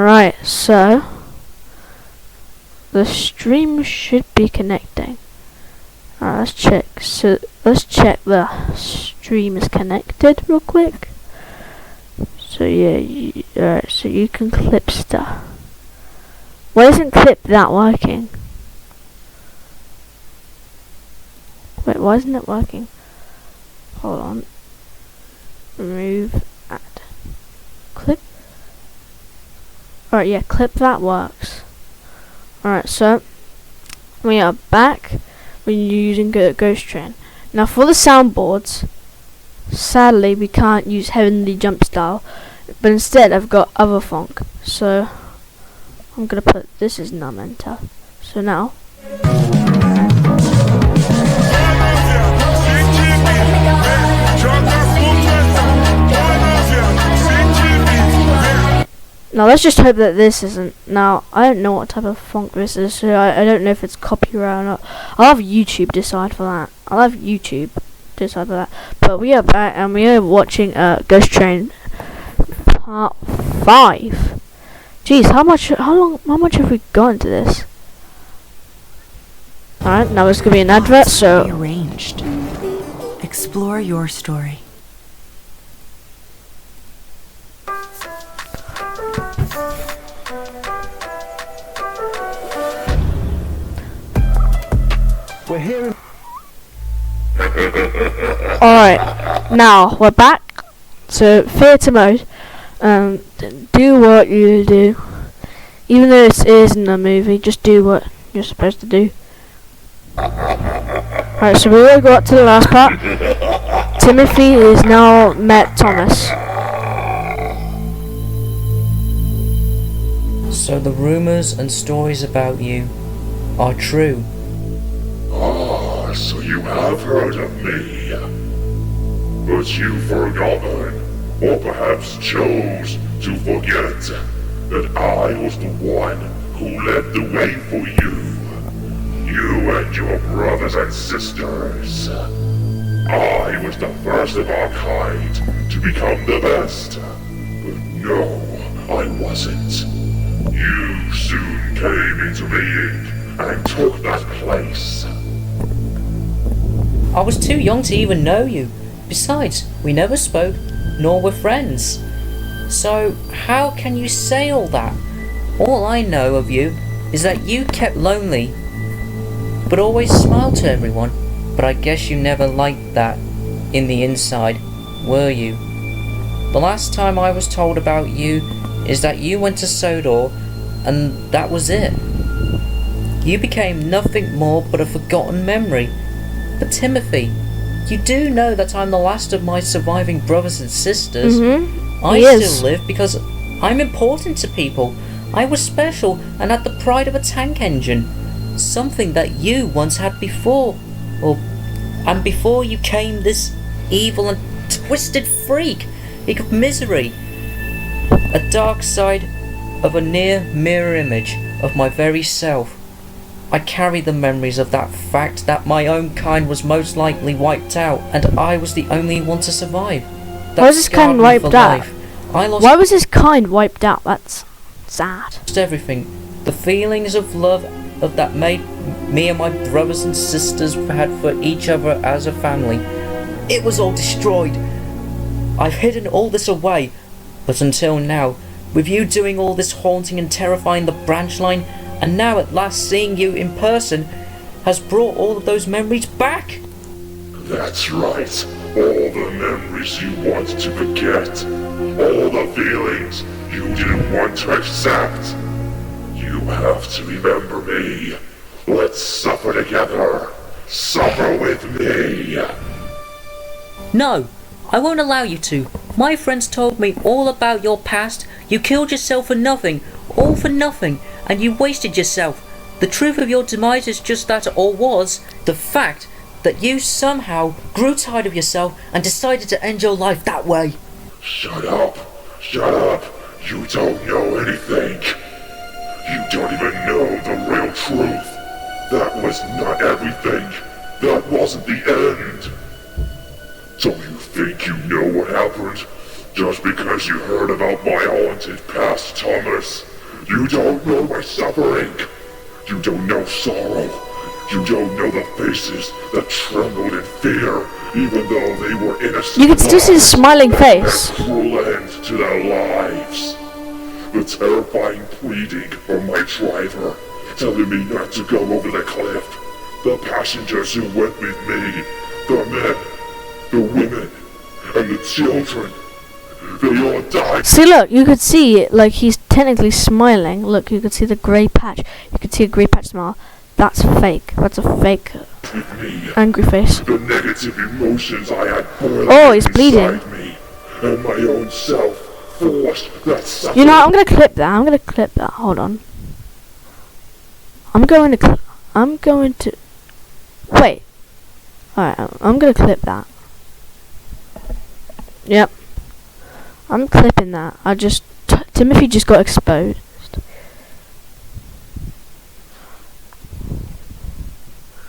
Alright, so the stream should be connecting. Alright, let's check. So let's check the stream is connected real quick. So yeah, alright, so you can clip stuff. Why isn't clip that working? Wait, why isn't it working? Hold on. Remove, add. Clip. Alright, yeah, clip that works. Alright, so we are back when you're using Ghost Train. Now for the soundboards, sadly we can't use Heavenly Jump Style, but instead I've got Other Funk. So I'm gonna put this as num enter. So now let's just hope that this isn't. Now I don't know what type of funk this is, so I don't know if it's copyright or not. I'll have YouTube decide for that. But we are back and we are watching Ghost Train Part 5. Jeez, how much have we gone into this? Alright, now there's gonna be an advert, so rearranged. Explore your story. We're here. alright, now we're back. So theatre mode. Do what you do. Even though this isn't a movie, just do what you're supposed to do. Alright, so we will go up to the last part. Timothy is now met Thomas. So the rumors and stories about you are true. Ah, so you have heard of me. But you've forgotten, or perhaps chose to forget, that I was the one who led the way for you. You and your brothers and sisters. I was the first of our kind to become the best. But no, I wasn't. You soon came into being and took that place. I was too young to even know you. Besides, we never spoke, nor were friends. So how can you say all that? All I know of you is that you kept lonely, but always smiled to everyone. But I guess you never liked that in the inside, were you? The last time I was told about you is that you went to Sodor, and that was it. You became nothing more but a forgotten memory. But Timothy, you do know that I'm the last of my surviving brothers and sisters. I still live because I'm important to people. I was special and had the pride of a tank engine. Something that you once had before. And before you came this evil and twisted freak of misery. A dark side of a near mirror image of my very self. I carry the memories of that fact that my own kind was most likely wiped out and I was the only one to survive. Why was this kind wiped out? Why was his kind wiped out? That's sad. Everything. The feelings of love that made me and my brothers and sisters had for each other as a family. It was all destroyed. I've hidden all this away, but until now, with you doing all this haunting and terrifying the branch line, and now at last seeing you in person, has brought all of those memories back. That's right. All the memories you want to forget. All the feelings you didn't want to accept. You have to remember me. Let's suffer together. Suffer with me. No, I won't allow you to. My friends told me all about your past. You killed yourself for nothing. All for nothing. And you wasted yourself. The truth of your demise is just that, or was, the fact that you somehow grew tired of yourself and decided to end your life that way. Shut up. Shut up. You don't know anything. You don't even know the real truth. That was not everything. That wasn't the end. Don't you think you know what happened? Just because you heard about my haunted past, Thomas? You don't know my suffering. You don't know sorrow. You don't know the faces that trembled in fear, even though they were innocent. You can still see the smiling face. Cruel end to their lives. The terrifying pleading from my driver, telling me not to go over the cliff. The passengers who went with me, the men, the women, and the children, they all died. See, look, you could see it, like he's technically smiling. Look, you could see the grey patch. You could see a grey patch smile. That's fake. That's a fake With me. angry face. The negative emotions I had boiling Oh, he's bleeding. inside me, and my own self forced that suffering. You know, I'm gonna clip that. I'm gonna clip that. Hold on. I'm going to. Wait. Alright, I'm gonna clip that. Yep. I'm clipping that. Timothy just got exposed.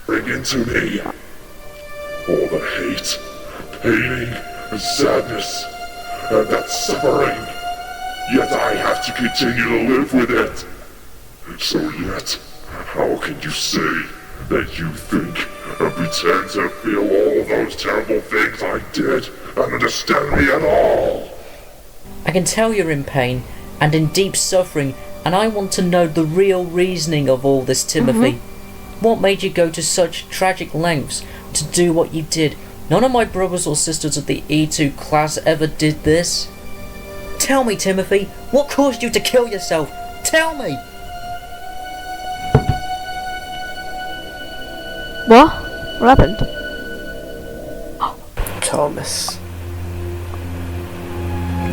Bring into me all the hate, pain, and sadness, and that suffering. Yet I have to continue to live with it. So yet, how can you say that you think and pretend to feel all those terrible things I did and understand me at all? I can tell you're in pain and in deep suffering, and I want to know the real reasoning of all this, Timothy. What made you go to such tragic lengths to do what you did? None of my brothers or sisters of the E2 class ever did this. Tell me, Timothy, what caused you to kill yourself? Tell me! What? What happened? Thomas.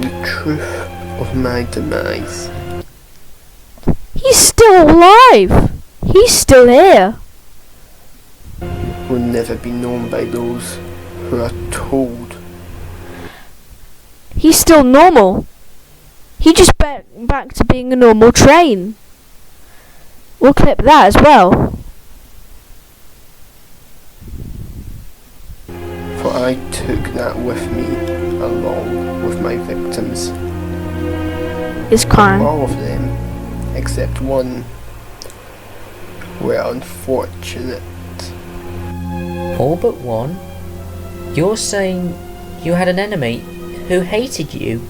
The truth of my demise. He's still alive! He's still here! Will never be known by those who are told. He's still normal. He just went back to being a normal train. We'll clip that as well. For I took that with me, along with my victims. His crime. All of them, except one, were unfortunate. All but one? You're saying you had an enemy who hated you?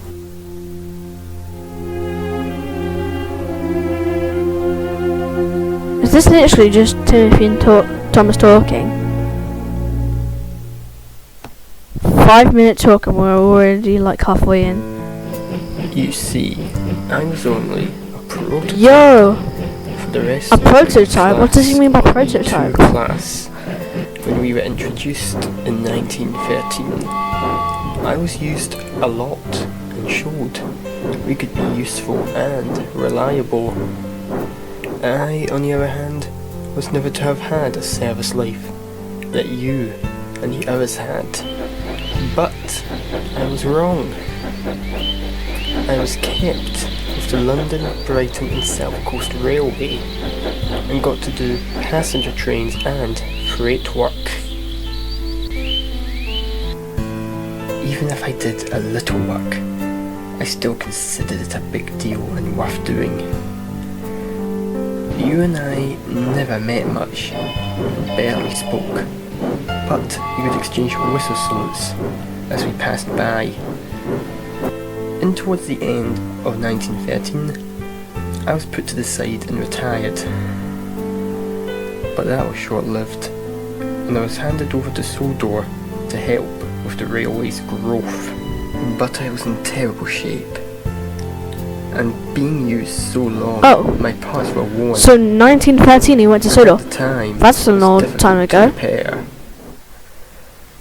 Is this literally just Timothy and Thomas talking? 5 minute talk and we're already like halfway in. You see, I was only a prototype. Yo! For the rest A of the prototype? What does he mean by class prototype? of class. When we were introduced in 1913, I was used a lot and showed we could be useful and reliable. I, on the other hand, was never to have had a service life that you and the others had. But I was wrong. I was kept with the London, Brighton and South Coast Railway and got to do passenger trains and freight work. Even if I did a little work, I still considered it a big deal and worth doing. You and I never met much, barely spoke, but we would exchange whistle salutes as we passed by. And towards the end of 1913, I was put to the side and retired. But that was short-lived, and I was handed over to Sodor to help with the railway's growth. But I was in terrible shape, and being used so long, my parts were worn. So 1913 he went to Sodor. At the time, That's an it was old difficult time to ago. repair.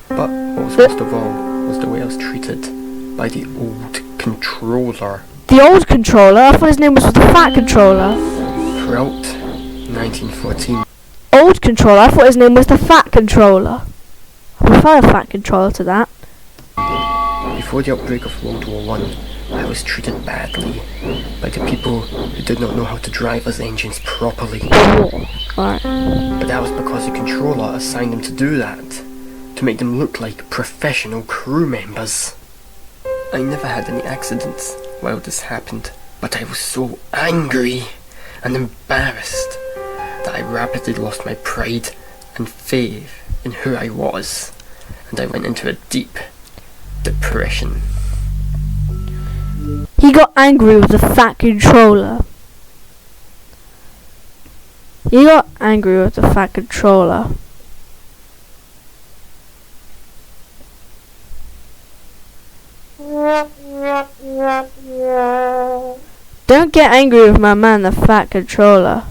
But what was worst of all was the way I was treated by the old controller. The old controller? I thought his name was the fat controller. Throughout 1914, Old controller? I thought his name was the fat controller. I prefer a fat controller to that. before the outbreak of World War I was treated badly by the people who did not know how to drive those engines properly. Right. But that was because the controller assigned them to do that, to make them look like professional crew members. I never had any accidents while this happened, But I was so angry and embarrassed that I rapidly lost my pride and faith in who I was, and I went into a deep depression. He got angry with the Fat Controller. He got angry with the Fat Controller. Don't get angry with my man, the Fat Controller.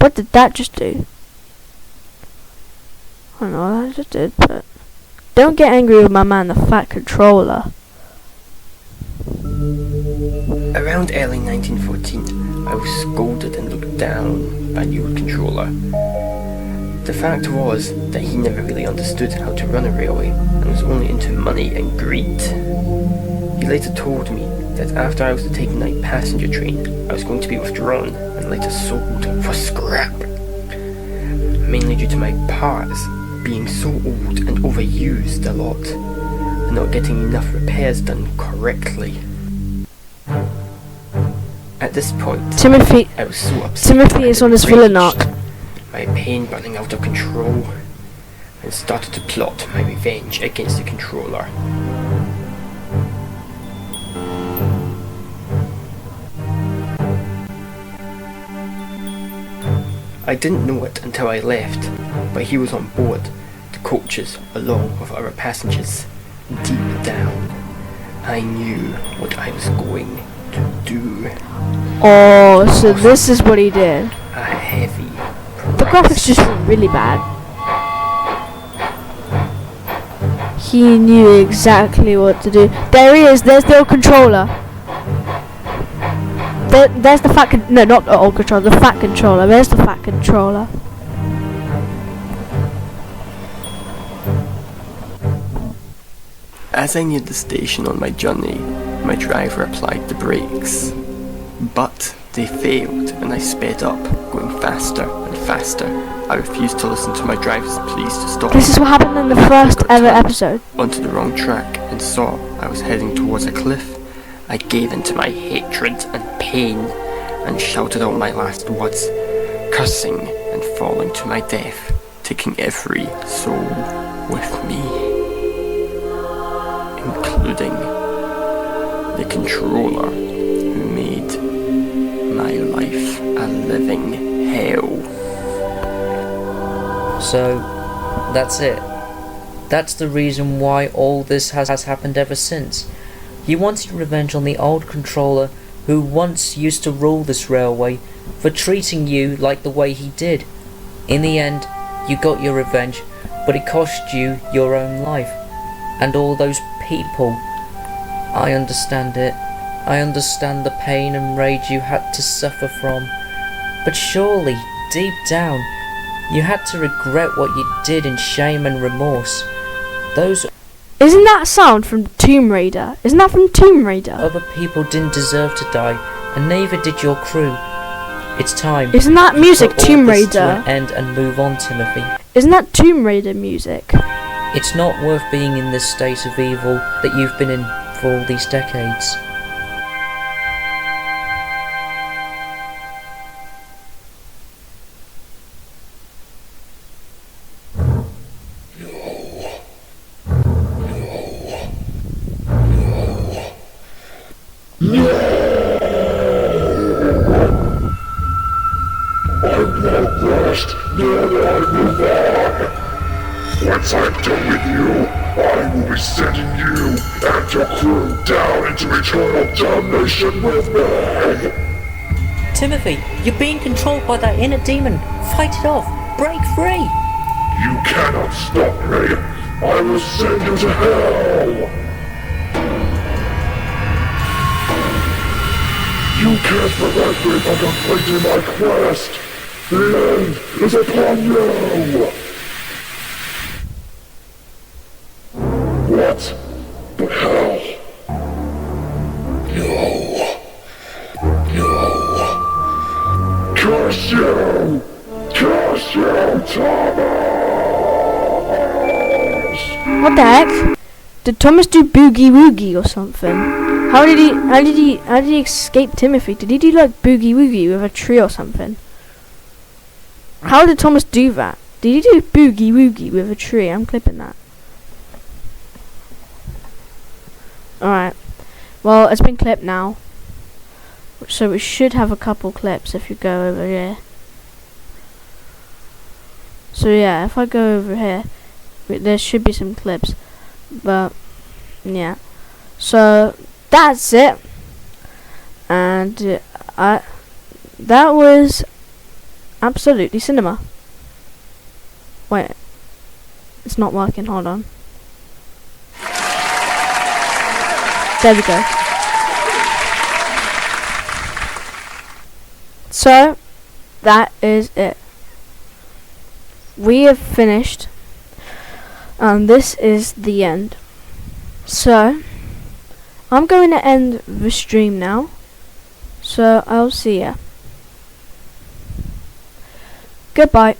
What did that just do? I don't know what that just did, but don't get angry with my man, the Fat Controller. Around early 1914, I was scolded and looked down by the old controller. The fact was that he never really understood how to run a railway and was only into money and greed. He later told me that after I was to take a night passenger train, I was going to be withdrawn and later sold for scrap. Mainly due to my parts being so old and overused a lot, and not getting enough repairs done correctly. At this point, Timothy I was so upset. is on his villain arc. My pain running out of control, and started to plot my revenge against the controller. I didn't know it until I left, but he was on board the coaches along with other passengers. Deep down, I knew what I was going to do. Oh, so this is what he did. A heavy The graphics just were really bad. He knew exactly what to do. There he is. There's the old controller. There's the fat no, not the old controller. The Fat Controller. There's the Fat Controller. As I neared the station on my journey, my driver applied the brakes. But they failed and I sped up, going faster and faster. I refused to listen to my driver's pleas to stop. This is what happened in the first Got ever turned episode. onto the wrong track and saw I was heading towards a cliff. I gave in to my hatred and pain and shouted out my last words, cursing and falling to my death, taking every soul with me, including the controller who made my life a living hell. So, that's it. That's the reason why all this has happened ever since. You wanted revenge on the old controller who once used to rule this railway for treating you like the way he did. In the end, you got your revenge, but it cost you your own life. And all those people. I understand it. I understand the pain and rage you had to suffer from. But surely, deep down, you had to regret what you did in shame and remorse. Those Isn't that sound from Tomb Raider? Isn't that from Tomb Raider? other people didn't deserve to die, and neither did your crew. It's time. Isn't that music put all Tomb this to Raider? an end and move on, Timothy. Isn't that Tomb Raider music? It's not worth being in this state of evil that you've been in for all these decades. I'm not lost, nor will I move on. Once I'm done with you, I will be sending you and your crew down into eternal damnation with me. Timothy, you're being controlled by that inner demon. Fight it off. Break free. You cannot stop me. I will send you to hell. You can't prevent me from completing my quest. The end is upon you. What? But how? No. No. Curse you! Curse you, Thomas! What the heck? Did Thomas do boogie woogie or something? How did he escape Timothy? Did he do like boogie woogie with a tree or something? How did Thomas do that? Did he do boogie woogie with a tree? I'm clipping that. Alright. Well, it's been clipped now. So we should have a couple clips if you go over here. So yeah, if I go over here, there should be some clips. But yeah. So that's it. And that was absolutely cinema. Wait, it's not working, hold on. There we go. So, that is it. We have finished. And this is the end. So, I'm going to end the stream now. So, I'll see ya. Goodbye.